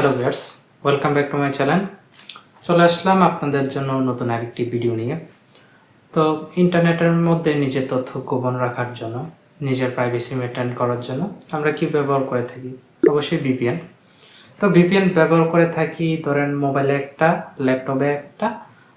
Hello viewers, welcome back to my channel. চলে আসলাম আপনাদের জন্য নতুন আরেকটি ভিডিও নিয়ে। তো ইন্টারনেটের মধ্যে নিজের তথ্য গোপন রাখার জন্য, নিজের প্রাইভেসি মেনটেন করার জন্য আমরা কি ব্যবহার করে থাকি? অবশ্যই ভিপিএন। তো ভিপিএন ব্যবহার করে থাকি ধরেন মোবাইলে একটা, ল্যাপটপে একটা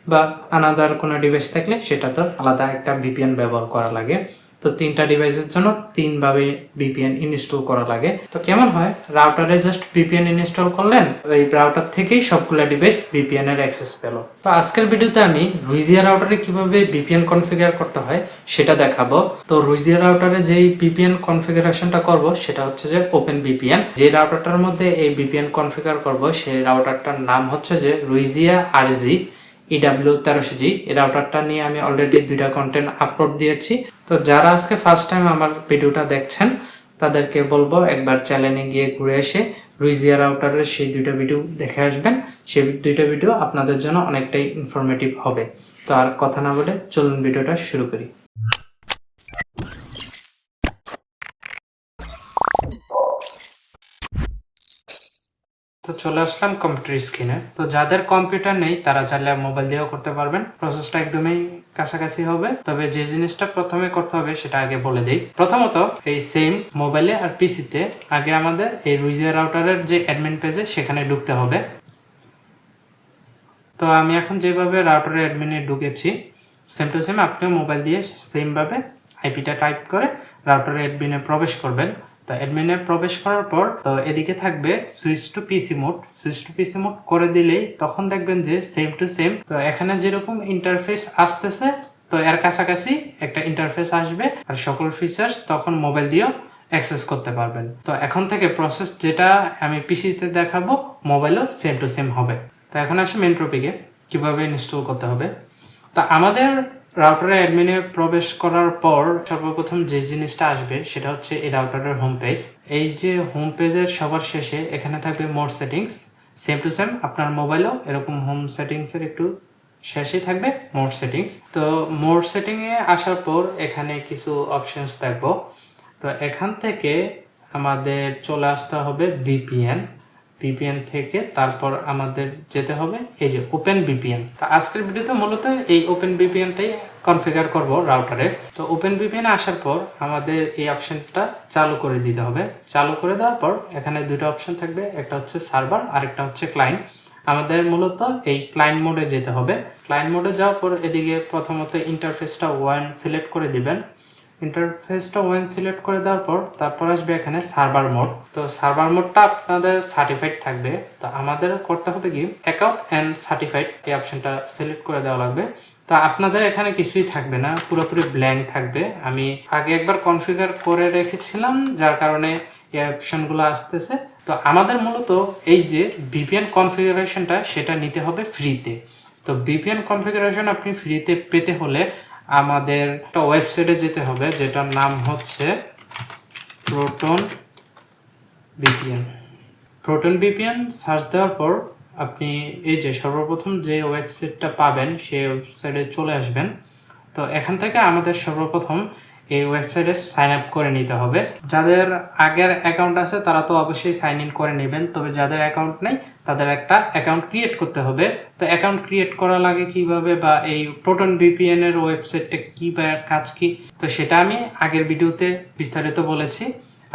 বা আনাদার কোনো ডিভাইস থাকলে সেটা তো আলাদা একটা ভিপিএন ব্যবহার করা লাগে। তো তিনটা ডিভাইসের জন্য তিনভাবে ভিপিএন ইনস্টল করা লাগে। তো কেমন হয়, রাউটারে জাস্ট ভিপিএন ইনস্টল করলেন, ওই রাউটার থেকেই সবগুলো ডিভাইস ভিপিএন এর অ্যাক্সেস পেল। তো আজকের ভিডিওতে আমি রুইজিয়া রাউটারে কিভাবে ভিপিএন কনফিগার করতে হয় সেটা দেখাবো। তো রুইজিয়া রাউটারে যেই ভিপিএন কনফিগারেশনটা করব সেটা হচ্ছে যে ওপেন ভিপিএন। যে রাউটারটার মধ্যে এই ভিপিএন কনফিগার করব সেই রাউটারটার নাম হচ্ছে যে রুইজিয়া আরজি EW1300G। এই রাউটারটা নিয়ে আমি অলরেডি দুইটা কন্টেন্ট আপলোড দিয়েছি। তো যারা আজকে ফার্স্ট টাইম আমার ভিডিওটা দেখছেন তাদেরকে বলবো একবার চ্যানেলে গিয়ে ঘুরে এসে রুইজিয়া রাউটারের সেই দুইটা ভিডিও দেখে আসবেন। সেই দুইটা ভিডিও আপনাদের জন্য অনেকটাই ইনফরমেটিভ হবে। তো আর কথা না বলে চলুন ভিডিওটা শুরু করি। তো চলে আসলাম কম্পিউটার স্ক্রিনে। তো যাদের কম্পিউটার নেই তারা চাইলে মোবাইল দিয়েও করতে পারবেন। প্রসেসটা একদমই কাছাকাছি হবে, তবে যে জিনিসটা প্রথমে করতে হবে সেটা আগে বলে দিই। প্রথমত এই সেম মোবাইলে আর পিসিতে আগে আমাদের এই রুইজিয়া রাউটারের যে অ্যাডমিন পেজে সেখানে ঢুকতে হবে। তো আমি এখন যেভাবে রাউটারের অ্যাডমিনে ঢুকেছি সেম টু সেম আপনিও মোবাইল দিয়ে সেমভাবে আইপিটা টাইপ করে রাউটারের অ্যাডমিনে প্রবেশ করবেন। তো অ্যাডমিনে প্রবেশ করার পর তো এদিকে থাকবে switch to PC mode. Switch to PC mode করে দিলেই তখন দেখবেন যে সেম টু সেম, তো এখানে যেরকম ইন্টারফেস আসতেছে তো এর কাছাকাছি একটা ইন্টারফেস আসবে আর সকল ফিচার্স তখন মোবাইল দিয়েও অ্যাক্সেস করতে পারবেন। তো এখন থেকে প্রসেস যেটা আমি পিসিতে দেখাবো মোবাইলও সেম টু সেম হবে। তো এখন আসি মেন টপিকে, কীভাবে ইনস্টল করতে হবে। তা আমাদের রাউটারে অ্যাডমিনে প্রবেশ করার পর সর্বপ্রথম যে জিনিসটা আসবে সেটা হচ্ছে এই রাউটারের হোম পেজ। এই যে হোম পেজের সবার শেষে এখানে থাকবে মোর সেটিংস। সেম টু সেম আপনার মোবাইলও এরকম হোম সেটিংসের একটু শেষে থাকবে মোর সেটিংস। তো মোর সেটিংয়ে আসার পর এখানে কিছু অপশনস থাকবো। তো এখান থেকে আমাদের চলে আসতে হবে ভিপিএন থেকে তারপর আমাদের যেতে হবে এই যে ওপেন ভিপিএন। তো আজকের ভিডিওতে মূলত এই ওপেন ভিপিএনটাই কনফিগার করব রাউটারে। তো ওপেন ভিপিএন আসার পর আমাদের এই অপশনটা চালু করে দিতে হবে। চালু করে দেওয়ার পর এখানে দুটো অপশন থাকবে, একটা হচ্ছে সার্ভার আর একটা হচ্ছে ক্লায়েন্ট। আমাদের মূলত এই ক্লায়েন্ট মোডে যেতে হবে। ক্লায়েন্ট মোডে যাওয়ার পর এদিকে প্রথমত ইন্টারফেসটা ওয়ান সিলেক্ট করে দিবেন। ইন্টারফেসটা ওয়ান সিলেক্ট করে দেওয়ার পর তারপর আসবে এখানে সার্ভার মোড। তো সার্ভার মোডটা আপনাদের সার্টিফাইড থাকবে। তো আমাদের করতে হবে কি অ্যাকাউন্ট অ্যান্ড সার্টিফাইড এই অপশনটা সিলেক্ট করে দেওয়া লাগবে। তো আপনাদের এখানে কিছুই থাকবে না, পুরোপুরি ব্ল্যাঙ্ক থাকবে। আমি আগে একবার কনফিগার করে রেখেছিলাম যার কারণে এই অপশনগুলো আসতেছে। তো আমাদের মূলত এই যে ভিপিএন কনফিগারেশনটা সেটা নিতে হবে ফ্রিতে। তো ভিপিএন কনফিগারেশন আপনি ফ্রিতে পেতে হলে আমাদের একটা ওয়েবসাইটে যেতে হবে যেটার নাম হচ্ছে প্রোটন ভিপিএন। সার্চ দেওয়ার পর আপনি এই যে সর্বপ্রথম যে ওয়েবসাইটটা পাবেন সেই ওয়েবসাইটে চলে আসবেন। তো এখান থেকে আমাদের সর্বপ্রথম এই ওয়েবসাইটে সাইন আপ করে নিতে হবে। যাদের আগের অ্যাকাউন্ট আছে তারা তো অবশ্যই সাইন ইন করে নেবেন, তবে যাদের অ্যাকাউন্ট নেই তাদের একটা অ্যাকাউন্ট ক্রিয়েট করতে হবে। তো অ্যাকাউন্ট ক্রিয়েট করা লাগে কিভাবে বা এই প্রোটন ভিপিএন এর ওয়েবসাইটটা কি বা কাজ কি, তো সেটা আমি আগের ভিডিওতে বিস্তারিত বলেছি।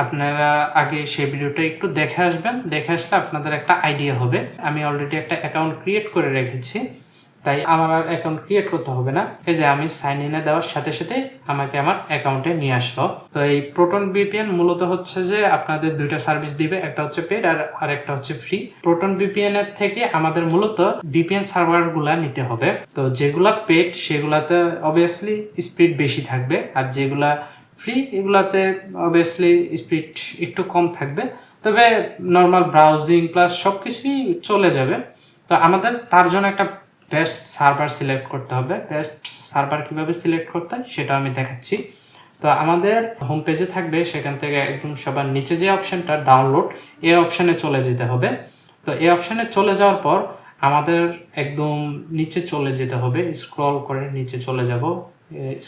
আপনারা আগে সেই ভিডিওটা একটু দেখে আসবেন, দেখে আসলে আপনাদের একটা আইডিয়া হবে। আমি অলরেডি একটা অ্যাকাউন্ট ক্রিয়েট করে রেখেছি, তাই আমার আর অ্যাকাউন্ট ক্রিয়েট করতে হবে না। এই যে আমি সাইন ইনে দেওয়ার সাথে সাথে আমাকে আমার অ্যাকাউন্টে নিয়ে আসলো। তো এই প্রোটন ভিপিএন মূলত হচ্ছে যে আপনাদের দুইটা সার্ভিস দিবে, একটা হচ্ছে পেড আর একটা হচ্ছে ফ্রি। প্রোটন ভিপিএন এর থেকে আমাদের মূলত ভিপিএন সার্ভার গুলা নিতে হবে। তো যেগুলা পেড সেগুলাতে অবভিয়াসলি স্পিড বেশি থাকবে, আর যেগুলা ফ্রি এগুলাতে অবভিয়াসলি স্পিড একটু কম থাকবে, তবে নর্মাল ব্রাউজিং প্লাস সব কিছুই চলে যাবে। তো আমাদের তার জন্য একটা বেস্ট সার্ভার সিলেক্ট করতে হবে। বেস্ট সার্ভার কিভাবে সিলেক্ট করতে হয় সেটা আমি দেখাচ্ছি। তো আমাদের হোম পেজে থাকবে, সেখান থেকে একদম সবার নিচে যে অপশনটা ডাউনলোড এই অপশানে চলে যেতে হবে। তো এই অপশানে চলে যাওয়ার পর আমাদের একদম নিচে চলে যেতে হবে, স্ক্রল করে নিচে চলে যাব।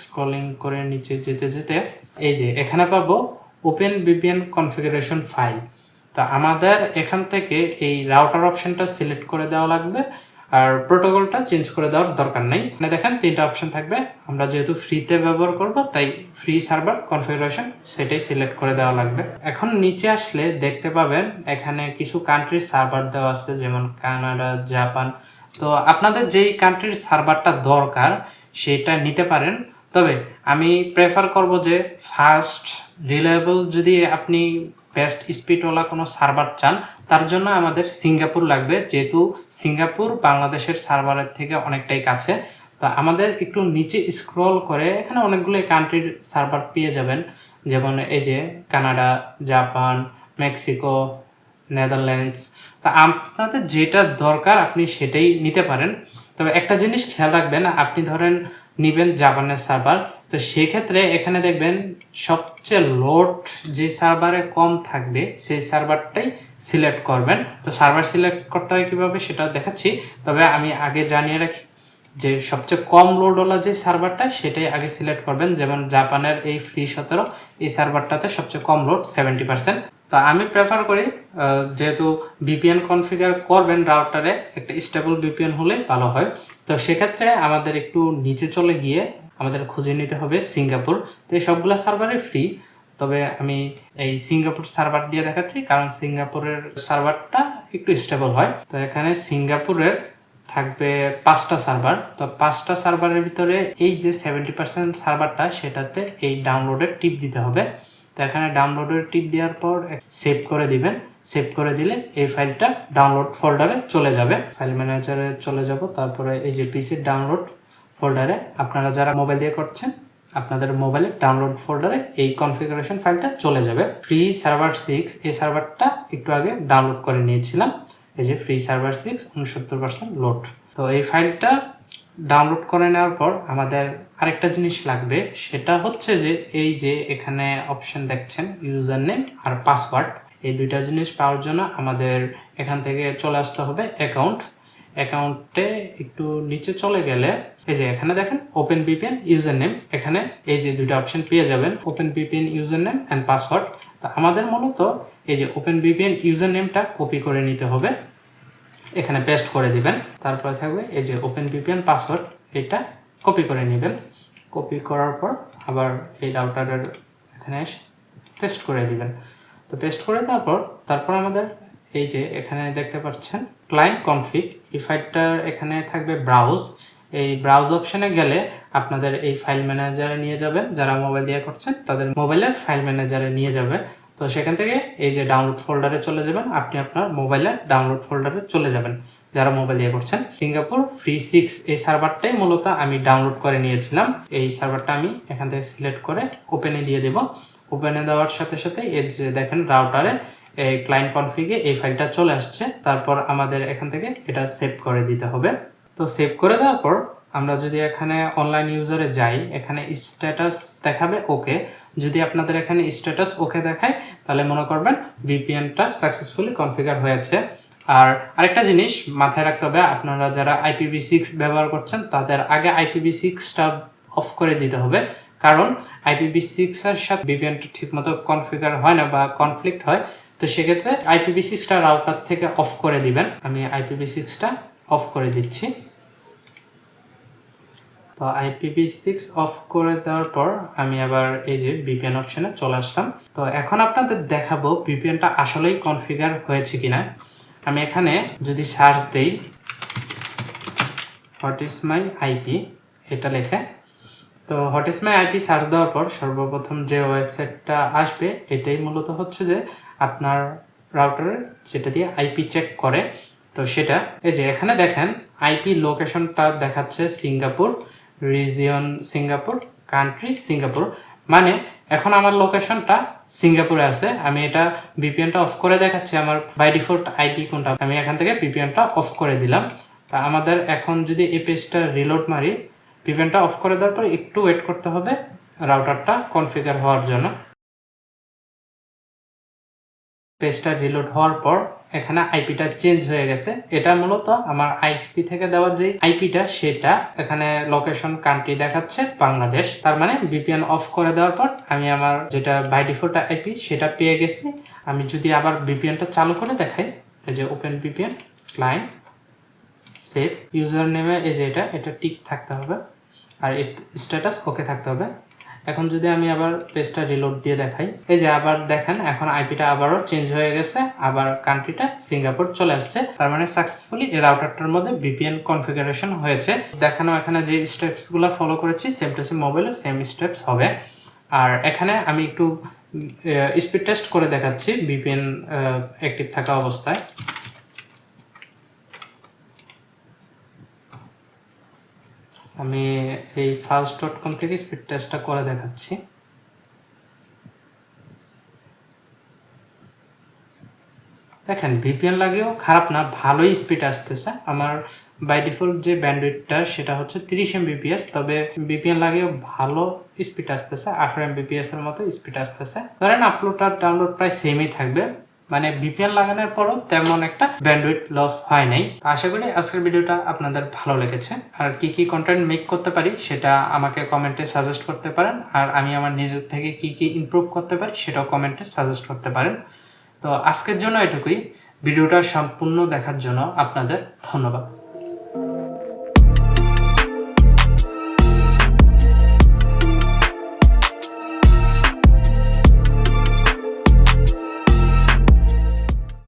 স্ক্রলিং করে নিচে যেতে যেতে এই যে এখানে পাবো ওপেন ভিপিএন কনফিগারেশন ফাইল। তো আমাদের এখান থেকে এই রাউটার অপশনটা সিলেক্ট করে দেওয়া লাগবে, আর প্রোটোকলটা চেঞ্জ করে দেওয়ার দরকার নেই। এখানে দেখেন 3টা অপশন থাকবে, আমরা যেহেতু ফ্রিতে ব্যবহার করব তাই ফ্রি সার্ভার কনফিগারেশন সেটাই সিলেক্ট করে দেওয়া লাগবে। এখন নিচে আসলে দেখতে পাবেন এখানে কিছু কান্ট্রির সার্ভার দেওয়া আছে, যেমন কানাডা, জাপান। তো আপনাদের যেই কান্ট্রির সার্ভারটা দরকার সেটা নিতে পারেন, তবে আমি প্রেফার করব যে ফাস্ট রিলায়েবল যদি আপনি বেস্ট স্পিডওয়ালা কোনো সার্ভার চান, তার জন্য আমাদের সিঙ্গাপুর লাগবে, যেহেতু সিঙ্গাপুর বাংলাদেশের সার্ভারের থেকে অনেকটাই কাছে। তো আমাদের একটু নিচে স্ক্রল করে এখানে অনেকগুলো কান্ট্রির সার্ভার পেয়ে যাবেন, যেমন এই যে কানাডা, জাপান, মেক্সিকো, নেদারল্যান্ডস। তা আপনাদের যেটা দরকার আপনি সেটাই নিতে পারেন। তবে একটা জিনিস খেয়াল রাখবেন, আপনি ধরেন নেবেন জাপানের সার্ভার, তো সেক্ষেত্রে এখানে দেখবেন সবচেয়ে লোড যে সার্ভারে কম থাকবে সেই সার্ভারটাই সিলেক্ট করবেন। তো সার্ভার সিলেক্ট করতে হয় কীভাবে সেটা দেখাচ্ছি, তবে আমি আগে জানিয়ে রাখি যে সবচেয়ে কম লোডওয়ালা যে সার্ভারটা সেটাই আগে সিলেক্ট করবেন। যেমন জাপানের এই ফ্রি 17 এই সার্ভারটাতে সবচেয়ে কম লোড 70%। তো আমি প্রেফার করি যেহেতু ভিপিএন কনফিগার করবেন রাউটারে, একটা স্টেবল ভিপিএন হলে ভালো হয়। তো সেক্ষেত্রে আমাদের একটু নিচে চলে গিয়ে আমাদের খুঁজে নিতে হবে সিঙ্গাপুর। তো এই সবগুলো সার্ভারে ফ্রি, তবে আমি এই সিঙ্গাপুর সার্ভার দিয়ে দেখাচ্ছি কারণ সিঙ্গাপুরের সার্ভারটা একটু স্টেবল হয়। তো এখানে সিঙ্গাপুরের থাকবে 5টা সার্ভার। তো 5টা সার্ভারের ভিতরে এই যে 70% সার্ভারটা সেটাতে এই ডাউনলোডের টিপ দিতে হবে। তো এখানে ডাউনলোডের টিপ দেওয়ার পর সেভ করে দিবেন। সেভ করে দিলে এই ফাইলটা ডাউনলোড ফোল্ডারে চলে যাবে। ফাইল ম্যানেজারে চলে যাব, তারপরে এই যে পিসির ডাউনলোড ফোল্ডারে, আপনারা যারা মোবাইল দিয়ে করছেন আপনাদের মোবাইলে ডাউনলোড ফোল্ডারে এই কনফিগারেশন ফাইলটা চলে যাবে। ফ্রি সার্ভার 6 এই সার্ভারটা একটু আগে ডাউনলোড করে নিয়েছিলাম, এই যে ফ্রি সার্ভার 6 69% লোড। তো এই ফাইলটা ডাউনলোড করে নেওয়ার পর আমাদের আরেকটা জিনিস লাগবে, সেটা হচ্ছে যে এই যে এখানে অপশন দেখছেন ইউজার নেম আর পাসওয়ার্ড, এই দুইটা জিনিস পাওয়ার জন্য আমাদের এখান থেকে চলে আসতে হবে অ্যাকাউন্টে একটু নিচে চলে গেলে এই যে এখানে দেখেন ওপেন ভিপিএন ইউজার নেম, এখানে এই যে দুইটা অপশন পেয়ে যাবেন, open VPN user name and password. তো আমাদের মূলত এই যে ওপেন ভিপিএন ইউজার নেমটা কপি করে নিতে হবে, এখানে পেস্ট করে দিবেন। তারপরে থাকবে এই যে ওপেন ভিপিএন পাসওয়ার্ড, এটা কপি করে নেবেন। কপি করার পর আবার এই রাউটারের এখানে এসে পেস্ট করে দিবেন। তো পেস্ট করে দেওয়ার পর তারপর আমাদের এই যে এখানে দেখতে পাচ্ছেন ক্লায়েন্ট কনফিগ, এই ফাইলটার এখানে থাকবে ব্রাউজ। এই ব্রাউজ অপশনে গেলে আপনাদের এই ফাইল ম্যানেজারে নিয়ে যাবেন, যারা মোবাইল দিয়ে করছেন তাদের মোবাইলের ফাইল ম্যানেজারে নিয়ে যাবে। তো সেখান থেকে এই যে ডাউনলোড ফোল্ডারে চলে যাবেন, আপনি আপনার মোবাইলের ডাউনলোড ফোল্ডারে চলে যাবেন যারা মোবাইল দিয়ে করছেন। সিঙ্গাপুর ফ্রি 6 এই সার্ভারটাই মূলত আমি ডাউনলোড করে নিয়েছিলাম। এই সার্ভারটা আমি এখান থেকে সিলেক্ট করে ওপেনে দিয়ে দেব। ওপেনে দেওয়ার সাথে সাথে এই যে দেখেন রাউটারে এই ক্লায়েন্ট কনফিগে এই ফাইলটা চলে আসছে। তারপর আমাদের এখান থেকে এটা সেভ করে দিতে হবে। তো সেভ করে দেওয়ার পর আমরা যদি এখানে অনলাইন ইউজারে যাই, এখানে স্ট্যাটাস দেখাবে ওকে। যদি আপনাদের এখানে স্ট্যাটাস ওকে দেখায় তাহলে মনে করবেন ভিপিএনটা সাকসেসফুলি কনফিগার হয়েছে। আর আরেকটা জিনিস মাথায় রাখতে হবে, আপনারা যারা IPv6 ব্যবহার করছেন তাদের আগে IPv6টা অফ করে দিতে হবে, কারণ IPv6 এর সাথে ভিপিএনটা ঠিকমতো কনফিগার হয় না বা কনফ্লিক্ট হয়। তো সেক্ষেত্রে IPv6টা রাউটার থেকে অফ করে দিবেন। আমি IPv6টা অফ করে দিচ্ছি। তো IPv6 অফ করে দেওয়ার পর আমি আবার এই যে ভিপিএন অপশনে চলে আসলাম। তো এখন আপনাদের দেখাবো ভিপিএনটা আসলেই কনফিগার হয়েছে কিনা। আমি এখানে যদি সার্চ দেই হোয়াট ইজ মাই আইপি এটা লেখে, তো what is my IP search দেওয়ার পর সর্বপ্রথম যে ওয়েবসাইটটা আসবে এটাই মূলত হচ্ছে যে আপনার রাউটারের যেটা দিয়ে আইপি চেক করে। তো সেটা এই যে এখানে দেখেন আইপি লোকেশনটা দেখাচ্ছে Singapore, region Singapore, country Singapore, মানে এখন আমার লোকেশনটা সিঙ্গাপুরে আছে। আমি এটা ভিপিএনটা অফ করে দেখাচ্ছি আমার বাই ডিফল্ট আইপি কোনটা, আমি এখান থেকে ভিপিএনটা অফ করে দিলাম। তা আমাদের এখন যদি এই পেজটা রিলোড মারি, ভিপিএনটা অফ করে দেওয়ার পর একটু ওয়েট করতে হবে রাউটারটা কনফিগার হওয়ার জন্য। পেজটা রিলোড হওয়ার পর এখানে আইপিটা চেঞ্জ হয়ে গেছে। এটা মূলত আমার আইএসপি থেকে দেওয়া যে আইপিটা সেটা এখানে লোকেশন কান্ট্রি দেখাচ্ছে বাংলাদেশ। তার মানে ভিপিএন অফ করে দেওয়ার পর আমি আমার যেটা বাই ডিফল্ট আইপি সেটা পেয়ে গেছি। আমি যদি আবার ভিপিএনটা চালু করে দেখাই, এই যে open VPN client save user নেমে এই যে এটা টিক থাকতে হবে আর স্ট্যাটাস ওকে থাকতে হবে। এখন যদি আমি আবার পেজটা রিলোড দিয়ে দেখাই, এই যে আবার দেখেন এখন আইপিটা আবারও চেঞ্জ হয়ে গেছে, আবার কান্ট্রিটা সিঙ্গাপুর চলে আসছে। তার মানে সাকসেসফুলি এই রাউটারটার মধ্যে ভিপিএন কনফিগারেশন হয়েছে। দেখানো এখানে যে স্টেপসগুলো ফলো করেছি সেম টু সেম মোবাইলে সেম স্টেপস হবে। আর এখানে আমি একটু স্পিড টেস্ট করে দেখাচ্ছি ভিপিএন অ্যাক্টিভ থাকা অবস্থায়। আমি এই ফাস্ট.কম থেকে স্পিড টেস্টটা করে দেখাচ্ছি। দেখেন ভিপিএন লাগেও খারাপ না, ভালোই স্পিড আসতেছে। আমার বাই ডিফল্ট যে ব্যান্ডউইথটা সেটা হচ্ছে 30 Mbps, তবে ভিপিএন লাগেও ভালো স্পিড আসতেছে, 18 Mbps এর মতো স্পিড আসতেছে। ধরেন আপলোড আর ডাউনলোড প্রায় সেমই থাকবে, মানে ভিপিএন লাগানোর পরও তেমন একটা ব্যান্ডউইথ লস হয় নাই। আশা করি আজকের ভিডিওটা আপনাদের ভালো লেগেছে। আর কি কি কন্টেন্ট মেক করতে পারি সেটা আমাকে কমেন্টে সাজেস্ট করতে পারেন, আর আমি আমার নিজের থেকে কি কি ইমপ্রুভ করতে পারি সেটাও কমেন্টে সাজেস্ট করতে পারেন। তো আজকের জন্য এটুকুই। ভিডিওটা সম্পূর্ণ দেখার জন্য আপনাদের ধন্যবাদ।